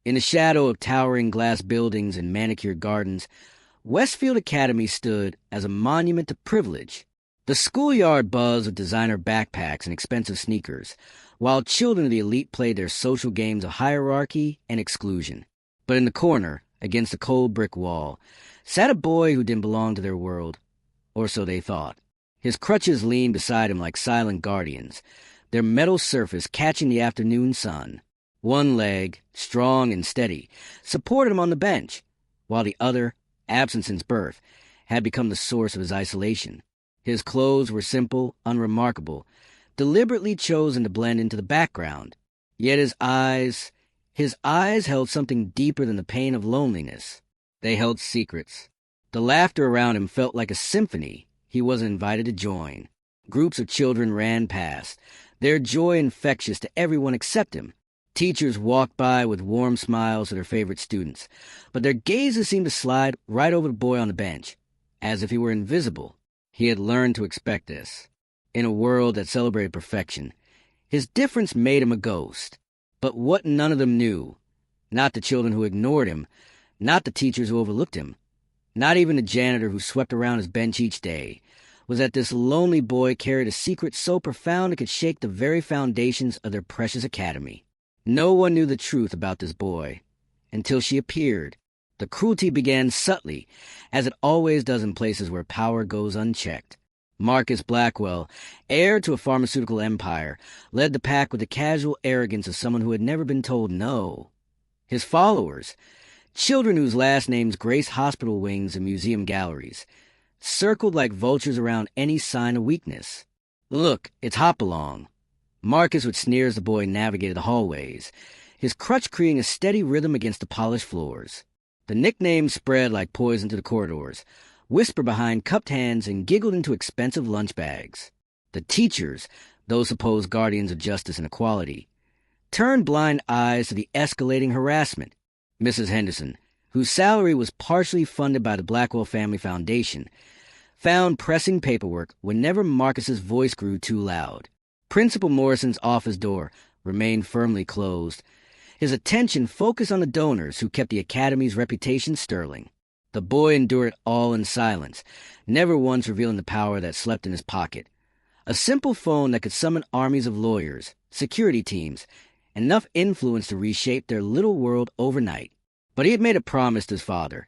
In the shadow of towering glass buildings and manicured gardens, Westfield Academy stood as a monument to privilege. The schoolyard buzzed with designer backpacks and expensive sneakers, while children of the elite played their social games of hierarchy and exclusion. But in the corner, against a cold brick wall, sat a boy who didn't belong to their world, or so they thought. His crutches leaned beside him like silent guardians, their metal surface catching the afternoon sun. One leg, strong and steady, supported him on the bench, while the other, absent since birth, had become the source of his isolation. His clothes were simple, unremarkable, deliberately chosen to blend into the background. Yet his eyes held something deeper than the pain of loneliness. They held secrets. The laughter around him felt like a symphony he wasn't invited to join. Groups of children ran past, their joy infectious to everyone except him. Teachers walked by with warm smiles to their favorite students, but their gazes seemed to slide right over the boy on the bench, as if he were invisible. He had learned to expect this. In a world that celebrated perfection, his difference made him a ghost. But what none of them knew, not the children who ignored him, not the teachers who overlooked him, not even the janitor who swept around his bench each day, was that this lonely boy carried a secret so profound it could shake the very foundations of their precious academy. No one knew the truth about this boy until she appeared. The cruelty began subtly, as it always does in places where power goes unchecked. Marcus Blackwell, heir to a pharmaceutical empire, led the pack with the casual arrogance of someone who had never been told no. His followers, children whose last names graced hospital wings and museum galleries, circled like vultures around any sign of weakness. "Look, it's Hopalong." Marcus would sneer as the boy navigated the hallways, his crutch creating a steady rhythm against the polished floors. The nicknames spread like poison to the corridors, whispered behind cupped hands, and giggled into expensive lunch bags. The teachers, those supposed guardians of justice and equality, turned blind eyes to the escalating harassment. Mrs. Henderson, whose salary was partially funded by the Blackwell Family Foundation, found pressing paperwork whenever Marcus's voice grew too loud. Principal Morrison's office door remained firmly closed, his attention focused on the donors who kept the Academy's reputation sterling. The boy endured it all in silence, never once revealing the power that slept in his pocket. A simple phone that could summon armies of lawyers, security teams, enough influence to reshape their little world overnight. But he had made a promise to his father,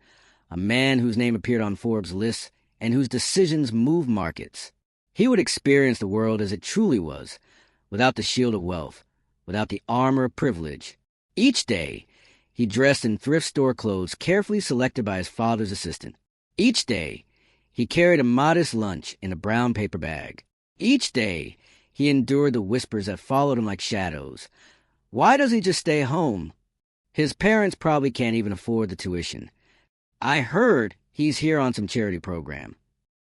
a man whose name appeared on Forbes' lists and whose decisions moved markets. He would experience the world as it truly was, without the shield of wealth, without the armor of privilege. Each day, he dressed in thrift store clothes carefully selected by his father's assistant. Each day, he carried a modest lunch in a brown paper bag. Each day, he endured the whispers that followed him like shadows. Why doesn't he just stay home? His parents probably can't even afford the tuition. I heard he's here on some charity program.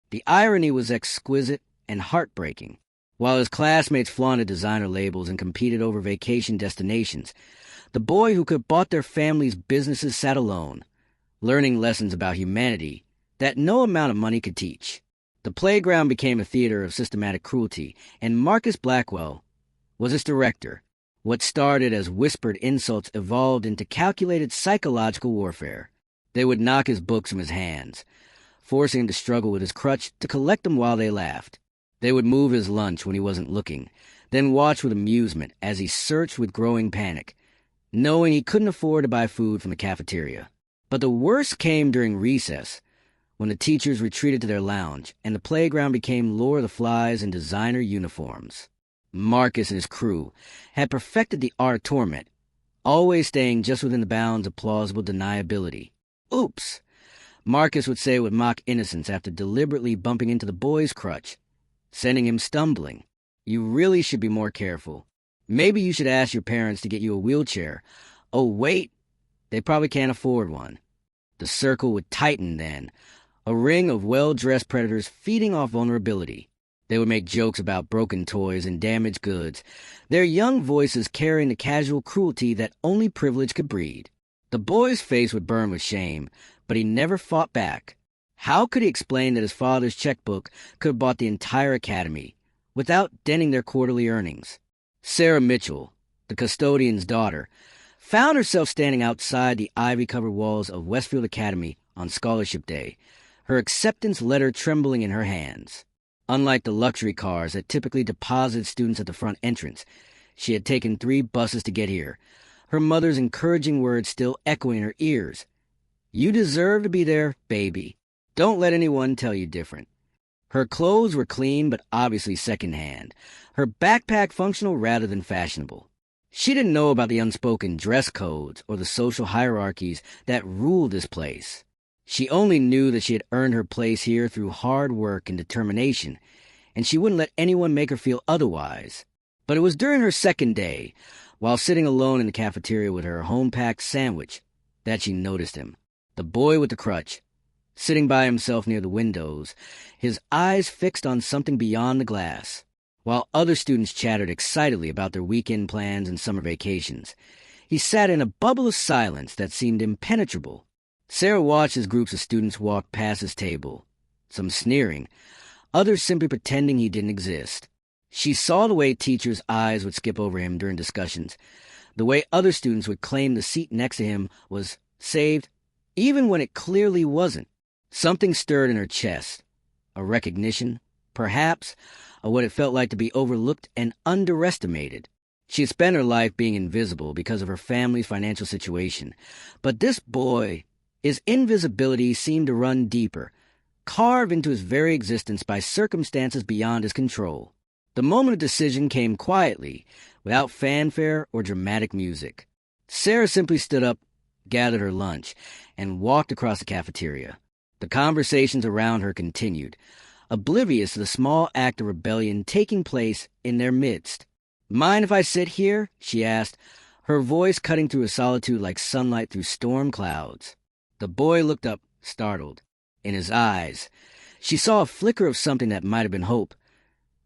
The irony was exquisite and heartbreaking. While his classmates flaunted designer labels and competed over vacation destinations, the boy who could have bought their family's businesses sat alone, learning lessons about humanity that no amount of money could teach. The playground became a theater of systematic cruelty, and Marcus Blackwell was its director. What started as whispered insults evolved into calculated psychological warfare. They would knock his books from his hands, forcing him to struggle with his crutch to collect them while they laughed. They would move his lunch when he wasn't looking, then watch with amusement as he searched with growing panic, knowing he couldn't afford to buy food from the cafeteria. But the worst came during recess, when the teachers retreated to their lounge and the playground became Lord of the Flies in designer uniforms. Marcus and his crew had perfected the art of torment, always staying just within the bounds of plausible deniability. "Oops," Marcus would say with mock innocence after deliberately bumping into the boy's crutch, sending him stumbling. "You really should be more careful. Maybe you should ask your parents to get you a wheelchair. Oh, wait, they probably can't afford one." The circle would tighten then, a ring of well-dressed predators feeding off vulnerability. They would make jokes about broken toys and damaged goods, their young voices carrying the casual cruelty that only privilege could breed. The boy's face would burn with shame, but he never fought back. How could he explain that his father's checkbook could have bought the entire academy, without denting their quarterly earnings? Sarah Mitchell, the custodian's daughter, found herself standing outside the ivy-covered walls of Westfield Academy on Scholarship Day, her acceptance letter trembling in her hands. Unlike the luxury cars that typically deposited students at the front entrance, she had taken 3 buses to get here, her mother's encouraging words still echoing in her ears. "You deserve to be there, baby. Don't let anyone tell you different." Her clothes were clean but obviously secondhand, her backpack functional rather than fashionable. She didn't know about the unspoken dress codes or the social hierarchies that ruled this place. She only knew that she had earned her place here through hard work and determination, and she wouldn't let anyone make her feel otherwise. But it was during her second day, while sitting alone in the cafeteria with her home-packed sandwich, that she noticed him, the boy with the crutch, sitting by himself near the windows, his eyes fixed on something beyond the glass. While other students chattered excitedly about their weekend plans and summer vacations, he sat in a bubble of silence that seemed impenetrable. Sarah watched as groups of students walked past his table, some sneering, others simply pretending he didn't exist. She saw the way teachers' eyes would skip over him during discussions, the way other students would claim the seat next to him was saved, even when it clearly wasn't. Something stirred in her chest, a recognition, perhaps, of what it felt like to be overlooked and underestimated. She had spent her life being invisible because of her family's financial situation, but this boy, his invisibility seemed to run deeper, carved into his very existence by circumstances beyond his control. The moment of decision came quietly, without fanfare or dramatic music. Sarah simply stood up, gathered her lunch, and walked across the cafeteria. The conversations around her continued, oblivious to the small act of rebellion taking place in their midst. "Mind if I sit here?" she asked, her voice cutting through a solitude like sunlight through storm clouds. The boy looked up, startled. In his eyes, she saw a flicker of something that might have been hope,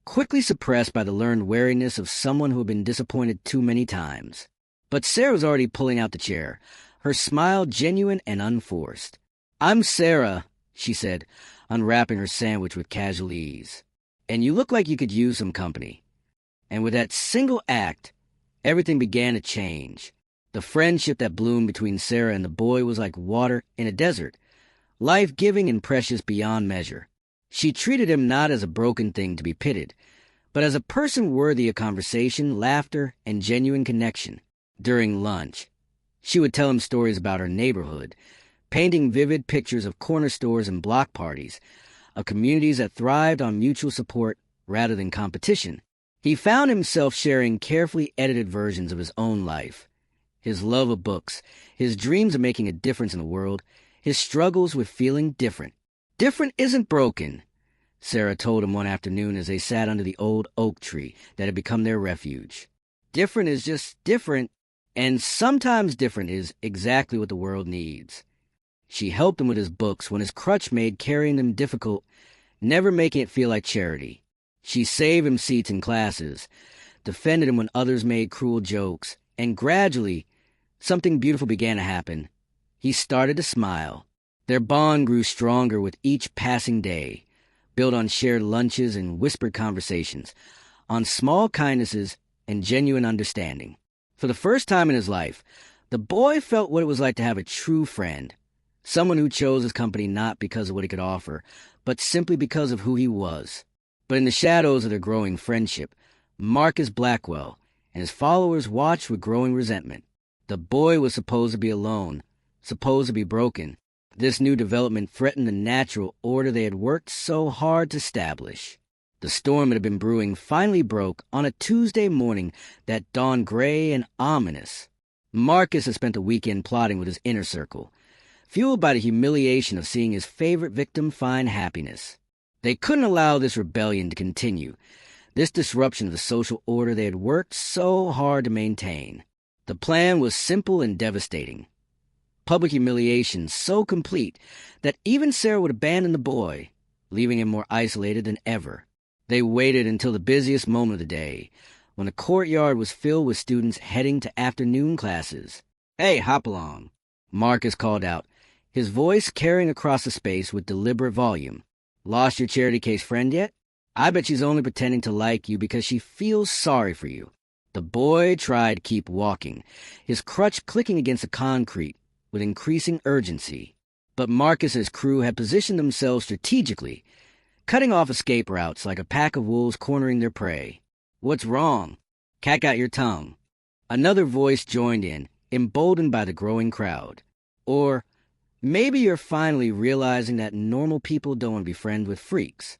quickly suppressed by the learned wariness of someone who had been disappointed too many times. But Sarah was already pulling out the chair, her smile genuine and unforced. "I'm Sarah," she said, unwrapping her sandwich with casual ease. "And you look like you could use some company." And with that single act, everything began to change. The friendship that bloomed between Sarah and the boy was like water in a desert, life-giving and precious beyond measure. She treated him not as a broken thing to be pitied, but as a person worthy of conversation, laughter, and genuine connection. During lunch, she would tell him stories about her neighborhood, painting vivid pictures of corner stores and block parties, of communities that thrived on mutual support rather than competition. He found himself sharing carefully edited versions of his own life, his love of books, his dreams of making a difference in the world, his struggles with feeling different. "Different isn't broken," Sarah told him one afternoon as they sat under the old oak tree that had become their refuge. "Different is just different, and sometimes different is exactly what the world needs." She helped him with his books when his crutch made carrying them difficult, never making it feel like charity. She saved him seats in classes, defended him when others made cruel jokes, and gradually, something beautiful began to happen. He started to smile. Their bond grew stronger with each passing day, built on shared lunches and whispered conversations, on small kindnesses and genuine understanding. For the first time in his life, the boy felt what it was like to have a true friend, someone who chose his company not because of what he could offer, but simply because of who he was. But in the shadows of their growing friendship, Marcus Blackwell and his followers watched with growing resentment. The boy was supposed to be alone, supposed to be broken. This new development threatened the natural order they had worked so hard to establish. The storm that had been brewing finally broke on a Tuesday morning that dawned gray and ominous. Marcus had spent the weekend plotting with his inner circle, fueled by the humiliation of seeing his favorite victim find happiness. They couldn't allow this rebellion to continue, this disruption of the social order they had worked so hard to maintain. The plan was simple and devastating. Public humiliation so complete that even Sarah would abandon the boy, leaving him more isolated than ever. They waited until the busiest moment of the day, when the courtyard was filled with students heading to afternoon classes. "Hey, hop along," Marcus called out, his voice carrying across the space with deliberate volume. "Lost your charity case friend yet? I bet she's only pretending to like you because she feels sorry for you." The boy tried to keep walking, his crutch clicking against the concrete with increasing urgency. But Marcus's crew had positioned themselves strategically, cutting off escape routes like a pack of wolves cornering their prey. "What's wrong? Cat got your tongue." Another voice joined in, emboldened by the growing crowd. Or, "Maybe you're finally realizing that normal people don't want to be friends with freaks."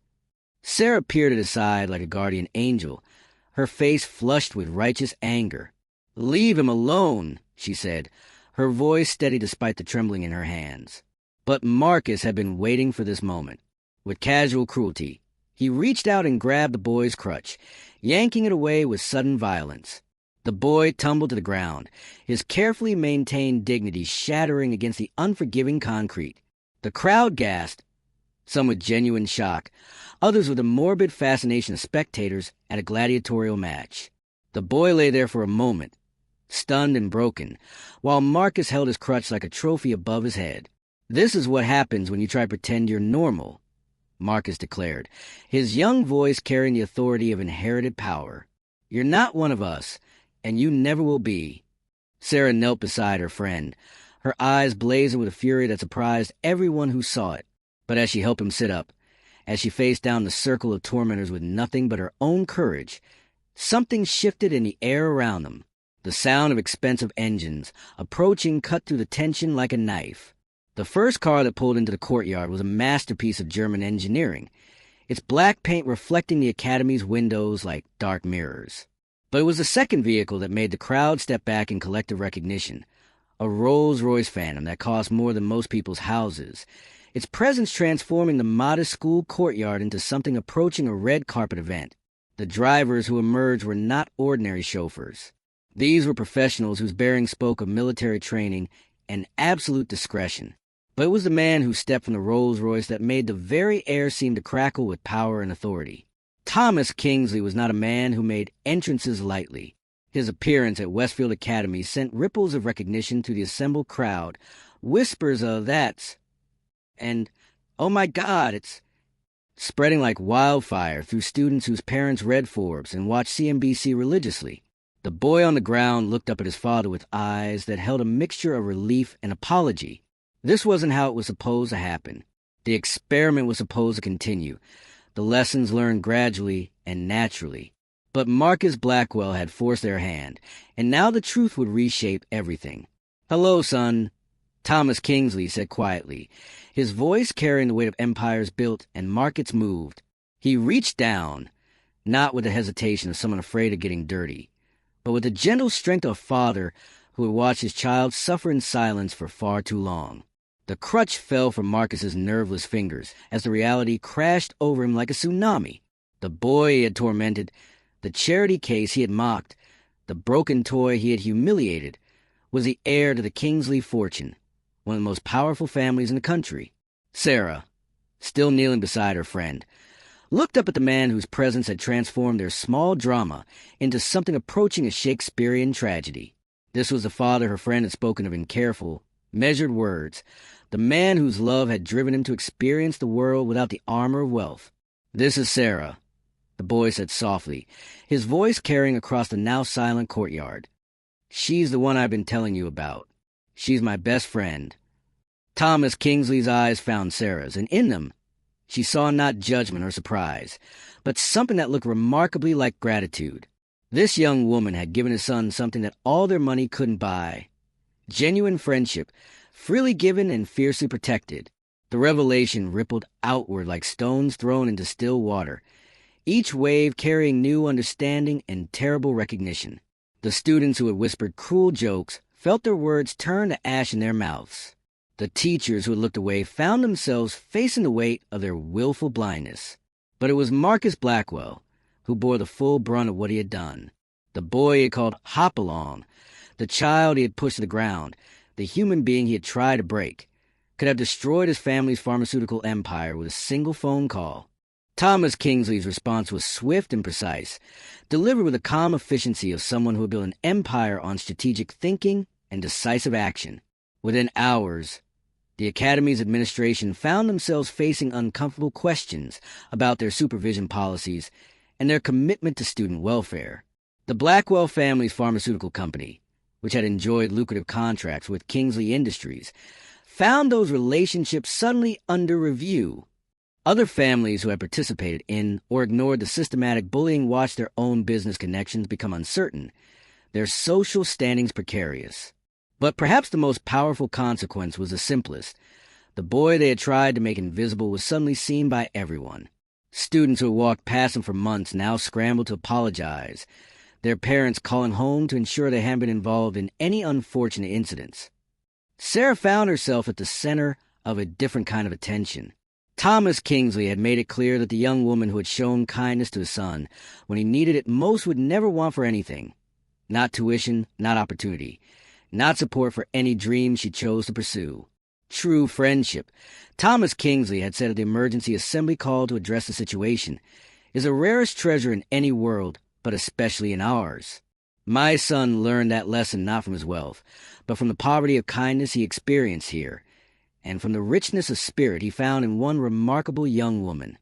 Sarah peered at his side like a guardian angel, her face flushed with righteous anger. "Leave him alone," she said, her voice steady despite the trembling in her hands. But Marcus had been waiting for this moment. With casual cruelty, he reached out and grabbed the boy's crutch, yanking it away with sudden violence. The boy tumbled to the ground, his carefully maintained dignity shattering against the unforgiving concrete. The crowd gasped, some with genuine shock, others with the morbid fascination of spectators at a gladiatorial match. The boy lay there for a moment, stunned and broken, while Marcus held his crutch like a trophy above his head. "This is what happens when you try to pretend you're normal," Marcus declared, his young voice carrying the authority of inherited power. "You're not one of us, and you never will be." Sarah knelt beside her friend, her eyes blazing with a fury that surprised everyone who saw it. But as she helped him sit up, as she faced down the circle of tormentors with nothing but her own courage, something shifted in the air around them. The sound of expensive engines approaching cut through the tension like a knife. The first car that pulled into the courtyard was a masterpiece of German engineering, its black paint reflecting the academy's windows like dark mirrors. But it was the second vehicle that made the crowd step back in collective recognition, a Rolls-Royce Phantom that cost more than most people's houses, its presence transforming the modest school courtyard into something approaching a red carpet event. The drivers who emerged were not ordinary chauffeurs. These were professionals whose bearing spoke of military training and absolute discretion. But it was the man who stepped from the Rolls-Royce that made the very air seem to crackle with power and authority. Thomas Kingsley was not a man who made entrances lightly. His appearance at Westfield Academy sent ripples of recognition through the assembled crowd, whispers of "that's" and "oh my God, it's" spreading like wildfire through students whose parents read Forbes and watched CNBC religiously. The boy on the ground looked up at his father with eyes that held a mixture of relief and apology. This wasn't how it was supposed to happen. The experiment was supposed to continue, the lessons learned gradually and naturally. But Marcus Blackwell had forced their hand, and now the truth would reshape everything. "Hello, son," Thomas Kingsley said quietly, his voice carrying the weight of empires built and markets moved. He reached down, not with the hesitation of someone afraid of getting dirty, but with the gentle strength of a father who had watched his child suffer in silence for far too long. The crutch fell from Marcus's nerveless fingers as the reality crashed over him like a tsunami. The boy he had tormented, the charity case he had mocked, the broken toy he had humiliated, was the heir to the Kingsley fortune, one of the most powerful families in the country. Sarah, still kneeling beside her friend, looked up at the man whose presence had transformed their small drama into something approaching a Shakespearean tragedy. This was the father her friend had spoken of in careful, measured words, the man whose love had driven him to experience the world without the armor of wealth. "This is Sarah," the boy said softly, his voice carrying across the now silent courtyard. "She's the one I've been telling you about. She's my best friend." Thomas Kingsley's eyes found Sarah's, and in them, she saw not judgment or surprise, but something that looked remarkably like gratitude. This young woman had given his son something that all their money couldn't buy: genuine friendship, freely given and fiercely protected. The revelation rippled outward like stones thrown into still water, each wave carrying new understanding and terrible recognition. The students who had whispered cruel jokes felt their words turn to ash in their mouths. The teachers who had looked away found themselves facing the weight of their willful blindness. But it was Marcus Blackwell who bore the full brunt of what he had done. The boy he had called Hopalong, the child he had pushed to the ground, the human being he had tried to break, could have destroyed his family's pharmaceutical empire with a single phone call. Thomas Kingsley's response was swift and precise, delivered with the calm efficiency of someone who had built an empire on strategic thinking and decisive action. Within hours, the Academy's administration found themselves facing uncomfortable questions about their supervision policies and their commitment to student welfare. The Blackwell family's pharmaceutical company, which had enjoyed lucrative contracts with Kingsley Industries, found those relationships suddenly under review. Other families who had participated in or ignored the systematic bullying watched their own business connections become uncertain, their social standings precarious. But perhaps the most powerful consequence was the simplest. The boy they had tried to make invisible was suddenly seen by everyone. Students who had walked past him for months now scrambled to apologize, their parents calling home to ensure they hadn't been involved in any unfortunate incidents. Sarah found herself at the center of a different kind of attention. Thomas Kingsley had made it clear that the young woman who had shown kindness to his son when he needed it most would never want for anything. Not tuition, not opportunity, not support for any dream she chose to pursue. True friendship, Thomas Kingsley had said at the emergency assembly call to address the situation, is the rarest treasure in any world, but especially in ours. My son learned that lesson not from his wealth, but from the poverty of kindness he experienced here, and from the richness of spirit he found in one remarkable young woman.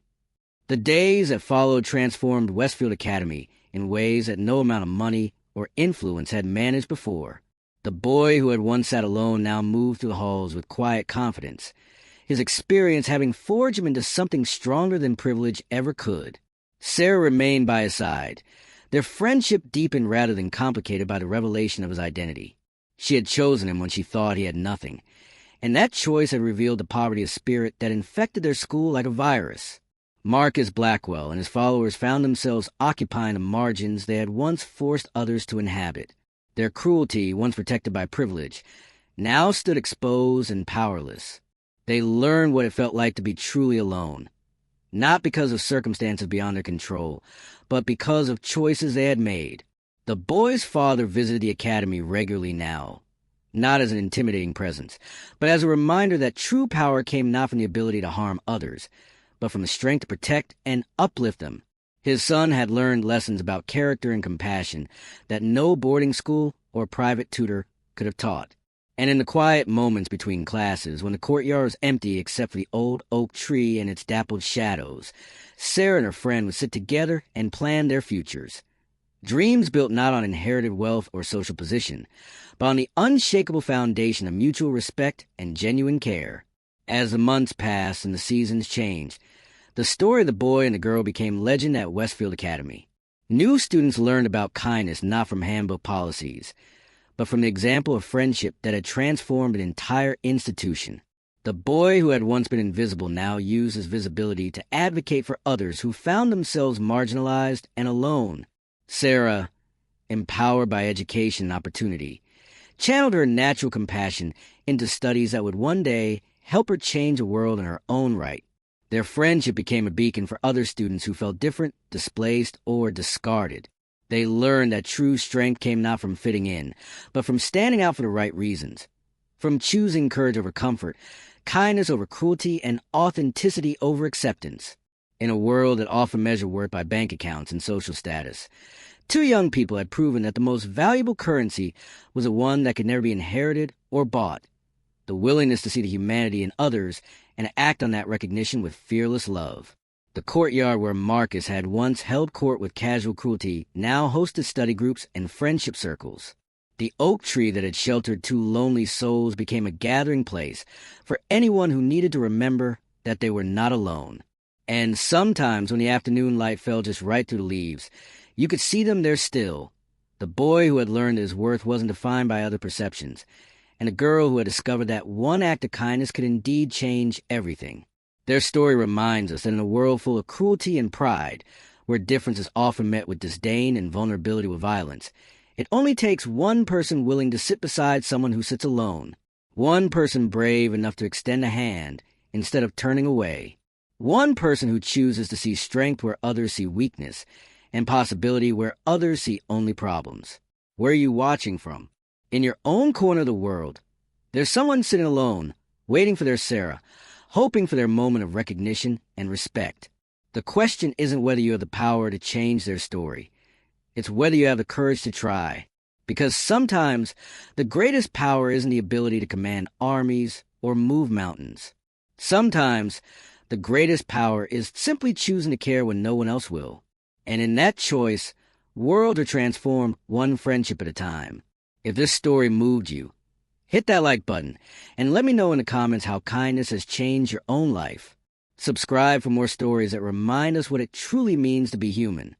The days that followed transformed Westfield Academy in ways that no amount of money or influence had managed before. The boy who had once sat alone now moved through the halls with quiet confidence, his experience having forged him into something stronger than privilege ever could. Sarah remained by his side, their friendship deepened rather than complicated by the revelation of his identity. She had chosen him when she thought he had nothing, and that choice had revealed the poverty of spirit that infected their school like a virus. Marcus Blackwell and his followers found themselves occupying the margins they had once forced others to inhabit. Their cruelty, once protected by privilege, now stood exposed and powerless. They learned what it felt like to be truly alone, not because of circumstances beyond their control, but because of choices they had made. The boy's father visited the academy regularly now, not as an intimidating presence, but as a reminder that true power came not from the ability to harm others, but from the strength to protect and uplift them. His son had learned lessons about character and compassion that no boarding school or private tutor could have taught. And in the quiet moments between classes, when the courtyard was empty except for the old oak tree and its dappled shadows, Sarah and her friend would sit together and plan their futures. Dreams built not on inherited wealth or social position, but on the unshakable foundation of mutual respect and genuine care. As the months passed and the seasons changed, the story of the boy and the girl became legend at Westfield Academy. New students learned about kindness not from handbook policies, but from the example of friendship that had transformed an entire institution. The boy who had once been invisible now used his visibility to advocate for others who found themselves marginalized and alone. Sarah, empowered by education and opportunity, channeled her natural compassion into studies that would one day help her change the world in her own right. Their friendship became a beacon for other students who felt different, displaced, or discarded. They learned that true strength came not from fitting in, but from standing out for the right reasons, from choosing courage over comfort, kindness over cruelty, and authenticity over acceptance. In a world that often measured worth by bank accounts and social status, two young people had proven that the most valuable currency was the one that could never be inherited or bought: the willingness to see the humanity in others and act on that recognition with fearless love. The courtyard where Marcus had once held court with casual cruelty now hosted study groups and friendship circles. The oak tree that had sheltered two lonely souls became a gathering place for anyone who needed to remember that they were not alone. And sometimes when the afternoon light fell just right through the leaves, you could see them there still. The boy who had learned his worth wasn't defined by other perceptions, and a girl who had discovered that one act of kindness could indeed change everything. Their story reminds us that in a world full of cruelty and pride, where difference is often met with disdain and vulnerability with violence, it only takes one person willing to sit beside someone who sits alone, one person brave enough to extend a hand instead of turning away, one person who chooses to see strength where others see weakness, and possibility where others see only problems. Where are you watching from? In your own corner of the world, there's someone sitting alone, waiting for their Sarah, hoping for their moment of recognition and respect. The question isn't whether you have the power to change their story. It's whether you have the courage to try. Because sometimes the greatest power isn't the ability to command armies or move mountains. Sometimes the greatest power is simply choosing to care when no one else will. And in that choice, Worlds are transformed one friendship at a time. If this story moved you, hit that like button and let me know in the comments how kindness has changed your own life. Subscribe for more stories that remind us what it truly means to be human.